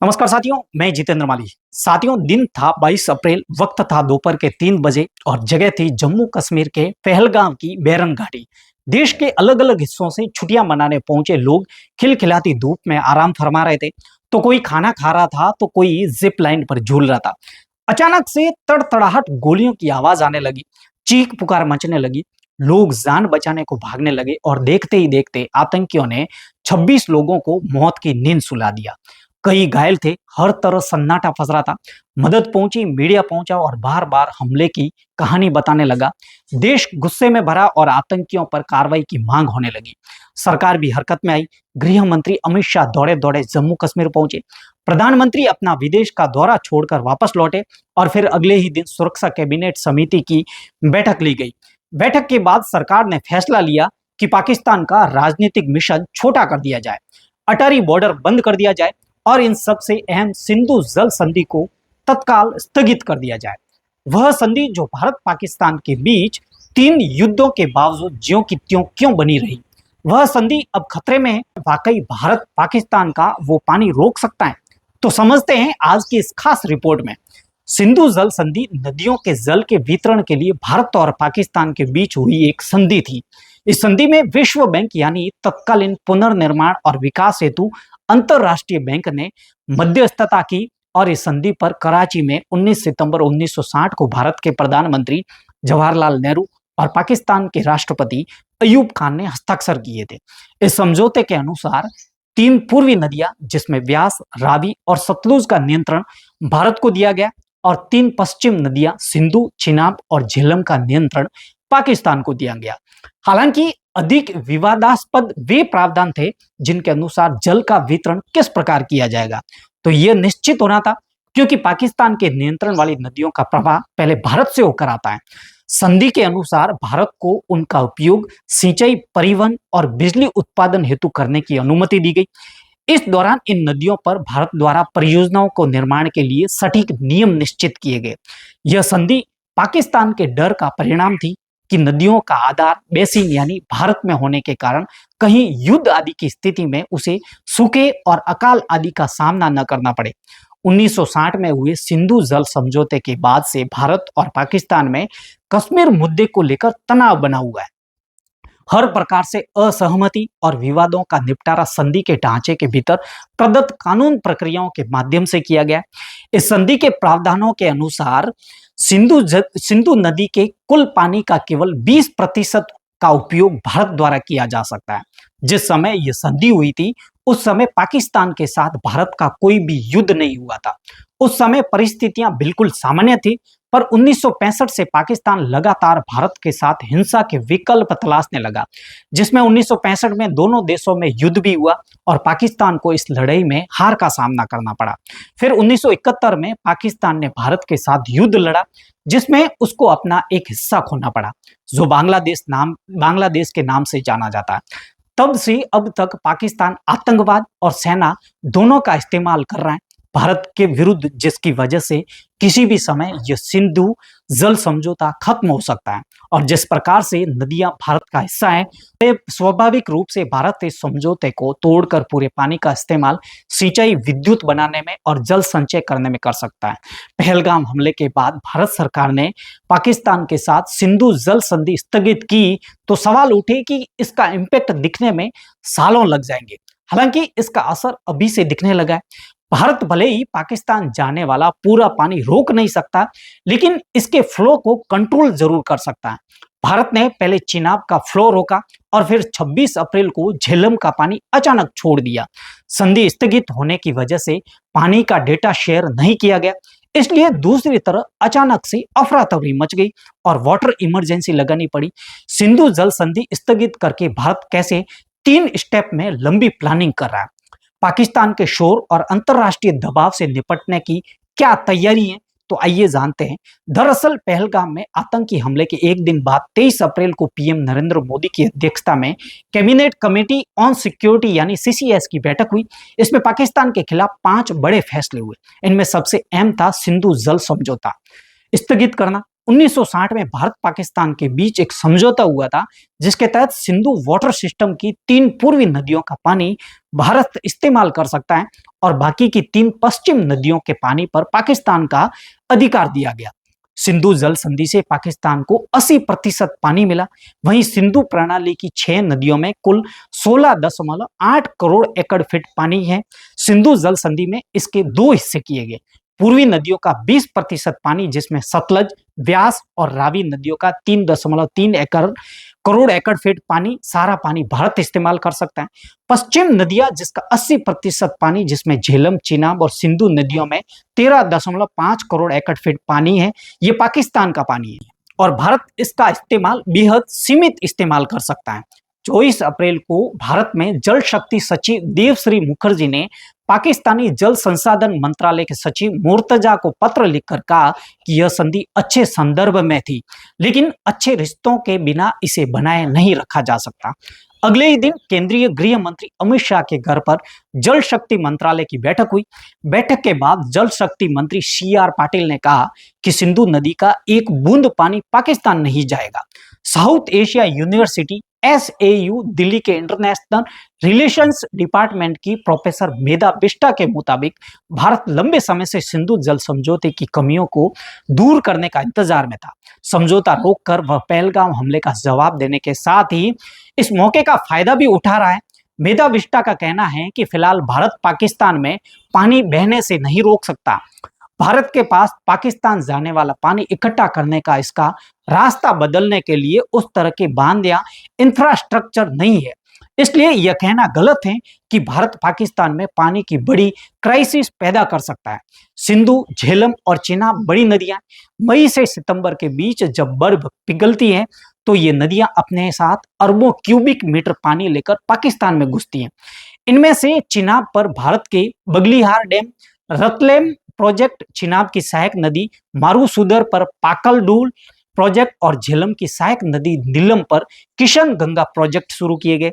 नमस्कार साथियों, मैं जितेंद्र माली। साथियों, दिन था 22 अप्रैल, वक्त था दोपहर के 3 बजे और जगह थी जम्मू कश्मीर के पहलगाम की बैरन घाटी। देश के अलग अलग हिस्सों से छुट्टियां मनाने पहुंचे लोग खिलखिलाती धूप में आराम फरमा रहे थे। तो कोई खाना खा रहा था तो कोई जिप लाइन पर झूल रहा था। अचानक से तड़तड़ाहट गोलियों की आवाज आने लगी, चीख पुकार मचने लगी। लोग जान बचाने को भागने लगे और देखते ही देखते आतंकियों ने 26 लोगों को मौत की नींद सुला दिया। कई घायल थे, हर तरफ सन्नाटा फंस रहा था। मदद पहुंची, मीडिया पहुंचा और बार बार हमले की कहानी बताने लगा। देश गुस्से में भरा और आतंकियों पर कार्रवाई की मांग होने लगी। सरकार भी हरकत में आई। गृह मंत्री अमित शाह दौड़े दौड़े जम्मू कश्मीर पहुंचे। प्रधानमंत्री अपना विदेश का दौरा छोड़कर वापस लौटे और फिर अगले ही दिन सुरक्षा कैबिनेट समिति की बैठक ली गई। बैठक के बाद सरकार ने फैसला लिया कि पाकिस्तान का राजनीतिक मिशन छोटा कर दिया जाए, अटारी बॉर्डर बंद कर दिया जाए और इन सबसे अहम सिंधु जल संधि को तत्काल स्थगित कर दिया जाए। वह संधि जो भारत पाकिस्तान के बीच 3 युद्धों के बावजूद ज्यों की त्यों क्यों बनी रही, वह संधि अब खतरे में है। वाकई भारत पाकिस्तान का वो पानी रोक सकता है? तो समझते हैं आज की इस खास रिपोर्ट में। सिंधु जल संधि नदियों के जल के वितरण के लिए भारत और पाकिस्तान के बीच हुई एक संधि थी। इस संधि में विश्व बैंक यानी तत्कालीन पुनर्निर्माण और विकास हेतु अंतरराष्ट्रीय बैंक ने मध्यस्थता की और इस संधि पर कराची में 19 सितंबर 1960 को भारत के प्रधानमंत्री जवाहरलाल नेहरू और पाकिस्तान के राष्ट्रपति अयूब खान ने हस्ताक्षर किए थे। इस समझौते के अनुसार 3 पूर्वी नदियां जिसमें व्यास, रावी और सतलुज का नियंत्रण भारत को दिया गया और 3 पश्चिम नदियां सिंधु, चिनाब और झेलम का नियंत्रण पाकिस्तान को दिया गया। हालांकि अधिक विवादास्पद वे प्रावधान थे जिनके अनुसार जल का वितरण किस प्रकार किया जाएगा। तो यह निश्चित होना था क्योंकि पाकिस्तान के नियंत्रण वाली नदियों का प्रवाह पहले भारत से होकर आता है। संधि के अनुसार भारत को उनका उपयोग सिंचाई, परिवहन और बिजली उत्पादन हेतु करने की अनुमति दी गई। इस दौरान इन नदियों पर भारत द्वारा परियोजनाओं को निर्माण के लिए सटीक नियम निश्चित किए गए। यह संधि पाकिस्तान के डर का परिणाम थी कि नदियों का आधार बेसिन यानी भारत में होने के कारण कहीं युद्ध आदि की स्थिति में उसे सूखे और अकाल आदि का सामना न करना पड़े। 1960 में हुए सिंधु जल समझौते के बाद से भारत और पाकिस्तान में कश्मीर मुद्दे को लेकर तनाव बना हुआ है। हर प्रकार से असहमति और विवादों का निपटारा संधि के ढांचे के भीतर प्रदत्त कानून प्रक्रियाओं के माध्यम से किया गया। इस संधि के प्रावधानों के अनुसार सिंधु नदी के कुल पानी का केवल 20% का उपयोग भारत द्वारा किया जा सकता है। जिस समय यह संधि हुई थी उस समय पाकिस्तान के साथ भारत का कोई भी युद्ध नहीं हुआ था। उस समय परिस्थितियां बिल्कुल सामान्य थी, पर 1965 से पाकिस्तान लगातार भारत के साथ हिंसा के विकल्प तलाशने लगा, जिसमें 1965 में दोनों देशों में युद्ध भी हुआ और पाकिस्तान को इस लड़ाई में हार का सामना करना पड़ा। फिर 1971 में पाकिस्तान ने भारत के साथ युद्ध लड़ा, जिसमें उसको अपना एक हिस्सा खोना पड़ा, जो बांग्लादेश के नाम से जाना जाता है। तब से अब तक पाकिस्तान आतंकवाद और सेना दोनों का इस्तेमाल कर रहा है भारत के विरुद्ध, जिसकी वजह से किसी भी समय यह सिंधु जल समझौता खत्म हो सकता है। और जिस प्रकार से नदियां भारत का हिस्सा है, स्वाभाविक रूप से भारत इस समझौते को तोड़कर पूरे पानी का इस्तेमाल सिंचाई, विद्युत बनाने में और जल संचय करने में कर सकता है। पहलगाम हमले के बाद भारत सरकार ने पाकिस्तान के साथ सिंधु जल संधि स्थगित की, तो सवाल उठे कि इसका इम्पैक्ट दिखने में सालों लग जाएंगे। हालांकि इसका असर अभी से दिखने लगा है। भारत भले ही पाकिस्तान जाने वाला पूरा पानी रोक नहीं सकता, लेकिन इसके फ्लो को कंट्रोल जरूर कर सकता है। भारत ने पहले चिनाब का फ्लो रोका और फिर 26 अप्रैल को झेलम का पानी अचानक छोड़ दिया। संधि स्थगित होने की वजह से पानी का डेटा शेयर नहीं किया गया, इसलिए दूसरी तरफ अचानक से अफरा तफरी मच गई और वाटर इमरजेंसी लगानी पड़ी। सिंधु जल संधि स्थगित करके भारत कैसे 3 स्टेप में लंबी प्लानिंग कर रहा है। पाकिस्तान के शोर और अंतरराष्ट्रीय दबाव से निपटने की क्या तैयारी है, तो आइए जानते हैं। दरअसल पहलगाम में आतंकी हमले के एक दिन बाद 23 अप्रैल को पीएम नरेंद्र मोदी की अध्यक्षता में कैबिनेट कमेटी ऑन सिक्योरिटी यानी सीसीएस की बैठक हुई। इसमें पाकिस्तान के खिलाफ 5 बड़े फैसले हुए। इनमें सबसे अहम था सिंधु जल समझौता स्थगित करना, 1960 में भारत पाकिस्तान के बीच एक समझौता हुआ था, जिसके तहत सिंधु वाटर सिस्टम की 3 पूर्वी नदियों का पानी भारत इस्तेमाल कर सकता है और बाकी की 3 पश्चिम नदियों के पानी पर पाकिस्तान का अधिकार दिया गया। सिंधु जल संधि से पाकिस्तान को 80% पानी मिला। वहीं सिंधु प्रणाली की 6 नदियों में कुल 16.8 करोड़ एकड़ फीट पानी है। सिंधु जल संधि में इसके 2 हिस्से किए गए। पूर्वी नदियों का 20% पानी, जिसमें सतलज, ब्यास और रावी नदियों का 3.3 करोड़ एकड़ फीट पानी, सारा पानी भारत इस्तेमाल कर सकता है। पश्चिम नदियां, जिसका 80% पानी, जिसमें झेलम, चिनाब और सिंधु नदियों में 13.5 करोड़ एकड़ फीट पानी है, ये पाकिस्तान का पानी है और भारत इसका इस्तेमाल बेहद सीमित इस्तेमाल कर सकता है। 24 अप्रैल को भारत में जल शक्ति सचिव देवश्री मुखर्जी ने पाकिस्तानी जल संसाधन मंत्रालय के सचिव मुर्तजा को पत्र लिखकर कहा कि यह संधि अच्छे संदर्भ में थी, लेकिन अच्छे रिश्तों के बिना इसे बनाए नहीं रखा जा सकता। अगले ही दिन केंद्रीय गृह मंत्री अमित शाह के घर पर जल शक्ति मंत्रालय की बैठक हुई। बैठक के बाद जल शक्ति मंत्री CR पाटिल ने कहा कि सिंधु नदी का एक बूंद पानी पाकिस्तान नहीं जाएगा। South Asia university SAU Delhi के इंटरनेशनल रिलेशंस डिपार्टमेंट की प्रोफेसर मेधा बिष्टा के मुताबिक भारत लंबे समय से सिंधु जल समझौते की कमियों को दूर करने का इंतजार में था। समझौता रोककर वह पहलगाम हमले का जवाब देने के साथ ही इस मौके का फायदा भी उठा रहा है। मेधा बिष्टा का कहना है कि फिलहाल भारत पाकिस्तान में पानी बहने से नहीं रोक सकता। भारत के पास पाकिस्तान जाने वाला पानी इकट्ठा करने का इसका रास्ता बदलने के लिए उस तरह के बांध या इंफ्रास्ट्रक्चर नहीं है। इसलिए यह कहना गलत है कि भारत पाकिस्तान में पानी की बड़ी क्राइसिस पैदा कर सकता है। सिंधु, झेलम और चिनाब बड़ी नदियां मई से सितंबर के बीच जब बर्फ पिघलती है तो ये नदियां अपने साथ अरबों क्यूबिक मीटर पानी लेकर पाकिस्तान में घुसती हैं। इनमें से चिनाब पर भारत के बगलिहार डैम, रतलेम प्रोजेक्ट, चिनाब की सहायक नदी मारूसुदर पर पाकलडूल प्रोजेक्ट और झेलम की सहायक नदी नीलम पर किशन गंगा प्रोजेक्ट शुरू किए गए।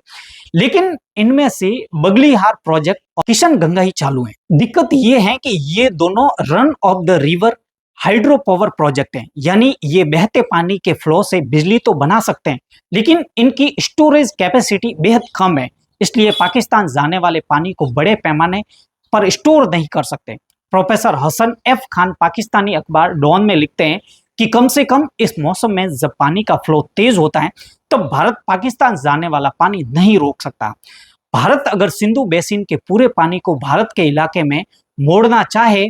लेकिन इनमें से बगलिहार प्रोजेक्ट और किशन गंगा ही चालू है। दिक्कत ये है कि ये दोनों run of the river hydro power project हैं, यानी ये बहते पानी के फ्लो से बिजली तो बना सकते हैं, लेकिन इनकी स्टोरेज कैपेसिटी बेहद कम है। इसलिए पाकिस्तान जाने वाले पानी को बड़े पैमाने पर स्टोर नहीं कर सकते। प्रोफेसर हसन F खान पाकिस्तानी अखबार डॉन में लिखते हैं कि कम से कम इस मौसम में जब पानी का फ्लो तेज होता है तब भारत पाकिस्तान जाने वाला पानी नहीं रोक सकता। भारत अगर सिंधु बेसिन के पूरे पानी को भारत के इलाके में मोड़ना चाहे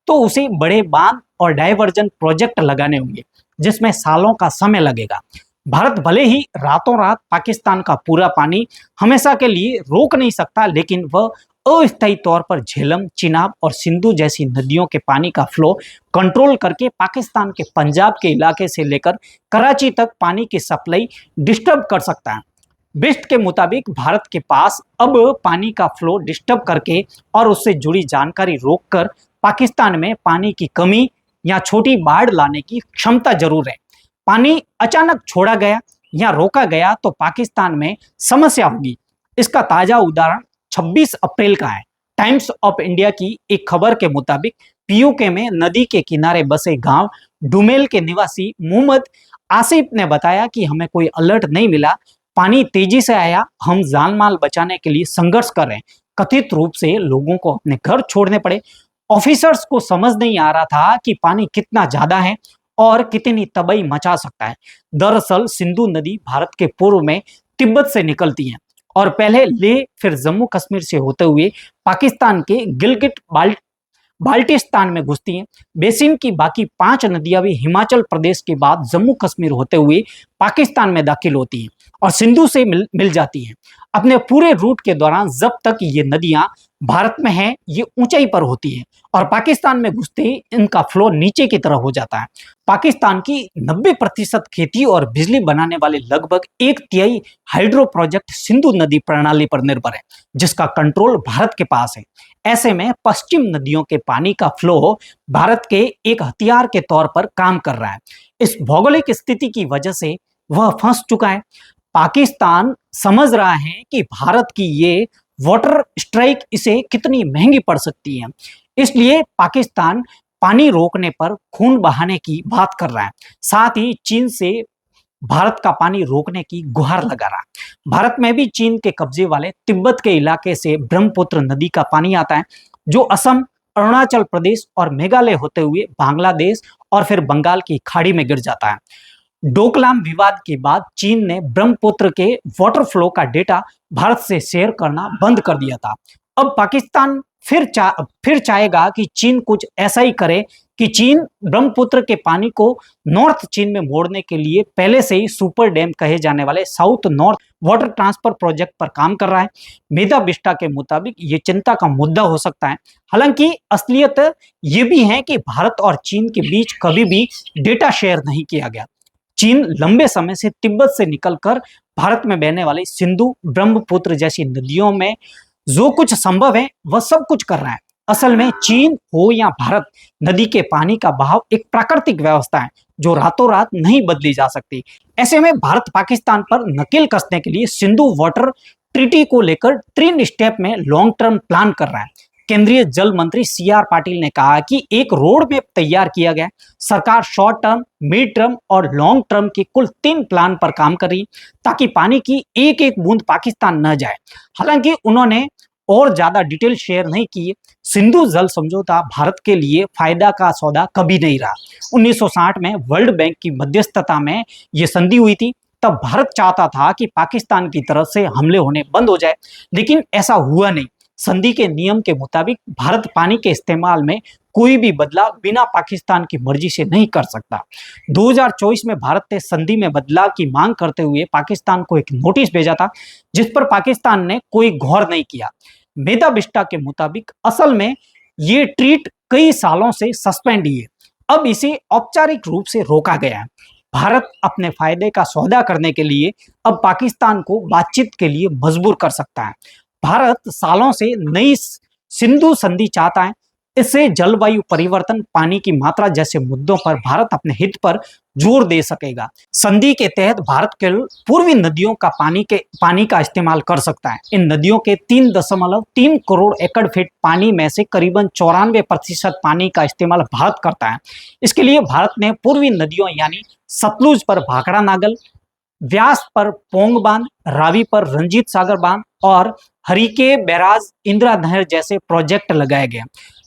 तो उसे बड़े बांध और डाइवर्जन प्रोजेक्ट लगाने होंगे, जिसमें सालों का समय लगेगा। भारत भले ही रातों रात पाकिस्तान का पूरा पानी हमेशा के लिए रोक नहीं सकता, लेकिन वह अस्थायी तौर पर झेलम, चिनाब और सिंधु जैसी नदियों के पानी का फ्लो कंट्रोल करके पाकिस्तान के पंजाब के इलाके से लेकर कराची तक पानी की सप्लाई डिस्टर्ब कर सकता है। बिष्ट के मुताबिक भारत के पास अब पानी का फ्लो डिस्टर्ब करके और उससे जुड़ी जानकारी रोककर पाकिस्तान में पानी की कमी या छोटी बाढ़ लाने की क्षमता जरूर है। पानी अचानक छोड़ा गया या रोका गया तो पाकिस्तान में समस्या होगी। इसका ताजा उदाहरण 26 अप्रैल का है। टाइम्स ऑफ इंडिया की एक खबर के मुताबिक PUK में नदी के किनारे बसे गांव डुमेल के निवासी मोहम्मद आसिफ ने बताया कि हमें कोई अलर्ट नहीं मिला, पानी तेजी से आया, हम जान माल बचाने के लिए संघर्ष कर रहे हैं। कथित रूप से लोगों को अपने घर छोड़ने पड़े। ऑफिसर्स को समझ नहीं आ रहा था कि पानी कितना ज्यादा है और कितनी तबाही मचा सकता है। दरअसल सिंधु नदी भारत के पूर्व में तिब्बत से निकलती है और पहले लेह फिर जम्मू कश्मीर से होते हुए पाकिस्तान के गिलगिट बाल्टिस्तान में घुसती हैं। बेसिन की बाकी 5 नदियां भी हिमाचल प्रदेश के बाद जम्मू कश्मीर होते हुए पाकिस्तान में दाखिल होती हैं और सिंधु से मिल जाती हैं। अपने पूरे रूट के दौरान जब तक ये नदियां भारत में हैं, ये ऊंचाई पर होती हैं और पाकिस्तान में घुसते ही इनका फ्लो नीचे की तरफ हो जाता है। पाकिस्तान की 90% खेती और बिजली बनाने वाले लगभग 1/3 हाइड्रो प्रोजेक्ट सिंधु नदी प्रणाली पर निर्भर है, जिसका कंट्रोल भारत के पास है। ऐसे में पश्चिम नदियों के पानी का फ्लो भारत के एक हथियार के तौर पर काम कर रहा है। इस भौगोलिक स्थिति की वजह से वह फंस चुका है। पाकिस्तान समझ रहा है कि भारत की ये वाटर स्ट्राइक इसे कितनी महंगी पड़ सकती है। इसलिए पाकिस्तान पानी रोकने पर खून बहाने की बात कर रहा है। साथ ही चीन से भारत का पानी रोकने की गुहार लगा रहा है। भारत में भी चीन के कब्जे वाले तिब्बत के इलाके से ब्रह्मपुत्र नदी का पानी आता है, जो असम, अरुणाचल प्रदेश और मेघालय होते हुए बांग्लादेश और फिर बंगाल की खाड़ी में गिर जाता है। डोकलाम विवाद के बाद चीन ने ब्रह्मपुत्र के वाटर फ्लो का डेटा भारत से शेयर करना बंद कर दिया था। अब पाकिस्तान फिर चाहेगा कि चीन कुछ ऐसा ही करे कि चीन ब्रह्मपुत्र के पानी को नॉर्थ चीन में मोड़ने के लिए पहले से ही सुपर डैम कहे जाने वाले south north water transfer project पर काम कर रहा है। मेधा बिष्टा के मुताबिक ये चिंता का मुद्दा हो सकता है। हालांकि असलियत ये भी है कि भारत और चीन के बीच कभी भी डेटा शेयर नहीं किया गया। चीन लंबे समय से तिब्बत से निकलकर भारत में बहने वाली सिंधु, ब्रह्मपुत्र जैसी नदियों में जो कुछ संभव है वह सब कुछ कर रहा है। असल में चीन हो या भारत, नदी के पानी का बहाव एक प्राकृतिक व्यवस्था है जो रातों रात नहीं बदली जा सकती। ऐसे में भारत पाकिस्तान पर नकेल कसने के लिए सिंधु वाटर ट्रीटी को लेकर 3 स्टेप में लॉन्ग टर्म प्लान कर रहा है। केंद्रीय जल मंत्री CR पाटिल ने कहा कि एक रोड मैप तैयार किया गया। सरकार शॉर्ट टर्म, मिड टर्म और लॉन्ग टर्म के कुल 3 प्लान पर काम कर रही ताकि पानी की एक एक बूंद पाकिस्तान न जाए। हालांकि उन्होंने और ज्यादा डिटेल शेयर नहीं की। सिंधु जल समझौता भारत के लिए फायदा का सौदा कभी नहीं रहा। 1960 में वर्ल्ड बैंक की मध्यस्थता में यह संधि हुई थी। तब भारत चाहता था कि पाकिस्तान की तरफ से हमले होने बंद हो जाए, लेकिन ऐसा हुआ नहीं। संधि के नियम के मुताबिक भारत पानी के इस्तेमाल में कोई भी बदलाव बिना पाकिस्तान की मर्जी से नहीं कर सकता। 2024 में भारत ने संधि में बदलाव की मांग करते हुए पाकिस्तान को एक नोटिस भेजा था, जिस पर पाकिस्तान ने कोई गौर नहीं किया। मेधा बिष्टा के मुताबिक असल में ये ट्रीट कई सालों से सस्पेंड ही है। अब इसे औपचारिक रूप से रोका गया है। भारत अपने फायदे का सौदा करने के लिए अब पाकिस्तान को बातचीत के लिए मजबूर कर सकता है। भारत सालों से नई सिंधु संधि चाहता है। इससे जलवायु परिवर्तन, पानी की मात्रा जैसे मुद्दों पर भारत अपने हित पर जोर दे सकेगा। संधि के तहत भारत केवल पूर्वी नदियों का पानी का इस्तेमाल कर सकता है। इन नदियों के 3.3 करोड़ एकड़ फीट पानी में से करीबन 94% पानी का इस्तेमाल भारत करता है। इसके लिए भारत ने पूर्वी नदियों यानी सतलुज पर भाखड़ा नागल, व्यास पर पोंग बांध, रावी पर रंजीत सागर बांध और हरिके बैराज, इंदिरा नहर जैसे प्रोजेक्ट लगाए गए।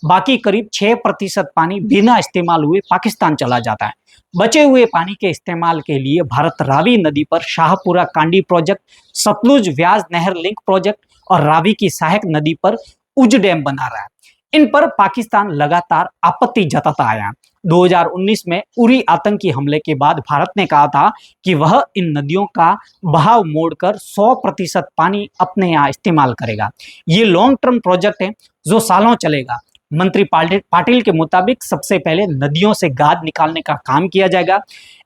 बाकी करीब 6% पानी बिना इस्तेमाल हुए पाकिस्तान चला जाता है। बचे हुए पानी के इस्तेमाल के लिए भारत रावी नदी पर शाहपुरा कांडी प्रोजेक्ट, सतलुज व्यास नहर लिंक प्रोजेक्ट और रावी की सहायक नदी पर उज डैम बना रहा है। इन पर पाकिस्तान लगातार आपत्ति जताता आया। 2019 में उरी आतंकी हमले के बाद भारत ने कहा था कि वह इन नदियों का बहाव मोड़कर 100% पानी अपने यहाँ इस्तेमाल करेगा। ये लॉन्ग टर्म प्रोजेक्ट है जो सालों चलेगा। मंत्री पाटिल के मुताबिक सबसे पहले नदियों से गाद निकालने का काम किया जाएगा।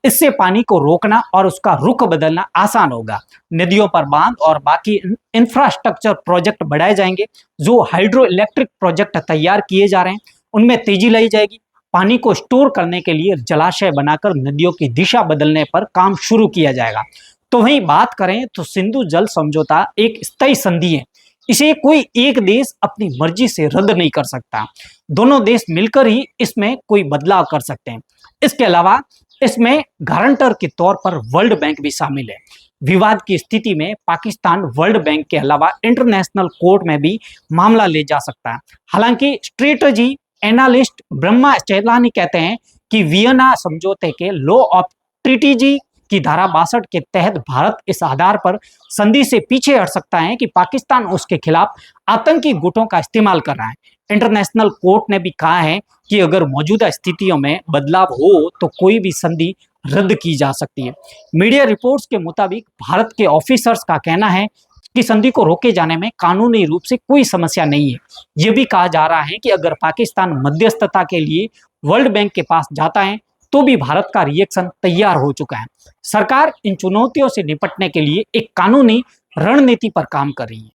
इससे पानी को रोकना और उसका रुख बदलना आसान होगा। नदियों पर बांध और बाकी इंफ्रास्ट्रक्चर प्रोजेक्ट बढ़ाए जाएंगे। जो हाइड्रो इलेक्ट्रिक प्रोजेक्ट तैयार किए जा रहे हैं उनमें तेजी लाई जाएगी। पानी को स्टोर करने के लिए जलाशय बनाकर नदियों की दिशा बदलने पर काम शुरू किया जाएगा। तो वहीं बात करें तो सिंधु जल समझौता एक स्थायी संधि है। इसे कोई एक देश अपनी मर्जी से रद्द नहीं कर सकता। दोनों देश मिलकर ही इसमें कोई बदलाव कर सकते हैं। इसके अलावा इसमें गारंटर के तौर पर वर्ल्ड बैंक भी शामिल है। विवाद की स्थिति में पाकिस्तान वर्ल्ड बैंक के अलावा इंटरनेशनल कोर्ट में भी मामला ले जा सकता है। हालांकि स्ट्रेटजी एनालिस्ट ब्रह्मा चैलानी कहते हैं कि वियना समझौते के लॉ ऑफ ट्रीटीजी की धारा 62 के तहत भारत इस आधार पर संधि से पीछे हट सकता है कि पाकिस्तान उसके खिलाफ आतंकी गुटों का इस्तेमाल कर रहा है। इंटरनेशनल कोर्ट ने भी कहा है कि अगर मौजूदा स्थितियों में बदलाव हो तो कोई भी संधि रद्द की जा सकती है। मीडिया रिपोर्ट्स के मुताबिक भारत के ऑफिसर्स का कहना है कि संधि को रोके जाने में कानूनी रूप से कोई समस्या नहीं है। यह भी कहा जा रहा है कि अगर पाकिस्तान मध्यस्थता के लिए वर्ल्ड बैंक के पास जाता है तो भी भारत का रिएक्शन तैयार हो चुका है। सरकार इन चुनौतियों से निपटने के लिए एक कानूनी रणनीति पर काम कर रही है।